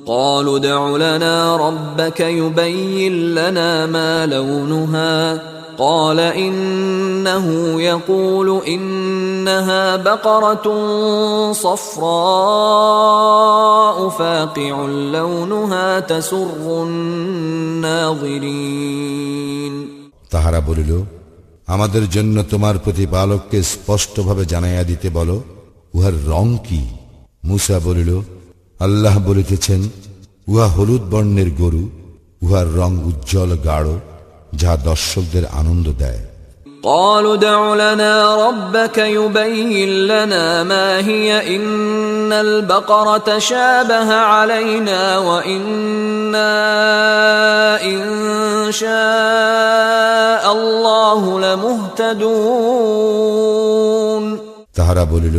قالوا ادع لنا ربك يبين لنا ما لونها قال إنه يقول إنها بقرة صفراء فاقع لونها تسر الناظرين তাহারা বলিল, আমাদের জন্য তোমার প্রতিপালককে স্পষ্টভাবে জানাইয়া দিতে বলো, উহার রং কি? মূসা বলিল, আল্লাহ বলিতেছেন, উহা হলুদ বর্ণের গরু, উহার রং উজ্জ্বল গাঢ়, যাহা দর্শকদের আনন্দ দেয়। قالوا ادع لنا ربك يبين لنا ما هي إن البقرة شابه علينا وإنا إن شاء الله لمهتدون তাহারা বলিল,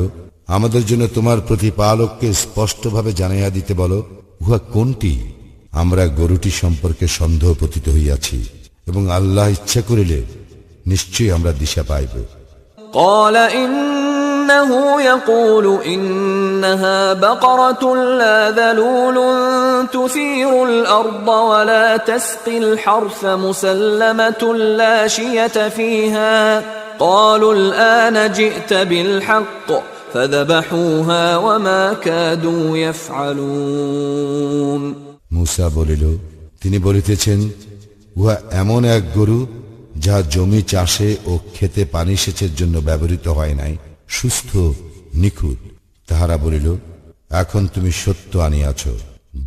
আমাদের জন্য তোমার প্রতিপালককে স্পষ্টভাবে জানাইয়া দিতে বলো, উহা কোনটি? আমরা গরুটি সম্পর্কে সন্দেহ পতিত হইয়াছি এবং আল্লাহ ইচ্ছা করিলে নিশ্চয়ই আমরা দিশা পাইব। قال إنه يقول إنها بقرة لا ذلول تثير الأرض ولا تسقي الحرث مسلمة لا شية فيها قالوا الآن جئت بالحق فذبحوها وما كادوا يفعلون মূসা বলিল, তিনি বলিতেছেন, উহা এমন এক গরু যাহা জমি চাষে ও ক্ষেতে পানি সেচের জন্য ব্যবহৃত হয় নাই, সুস্থ নিখুঁত। তাহারা বলিল, এখন তুমি সত্য আনিয়াছ।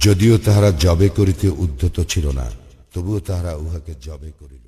যদিও তাহারা জবে করিতে উদ্যত ছিল না, তবুও তাহারা উহাকে জবে করিল।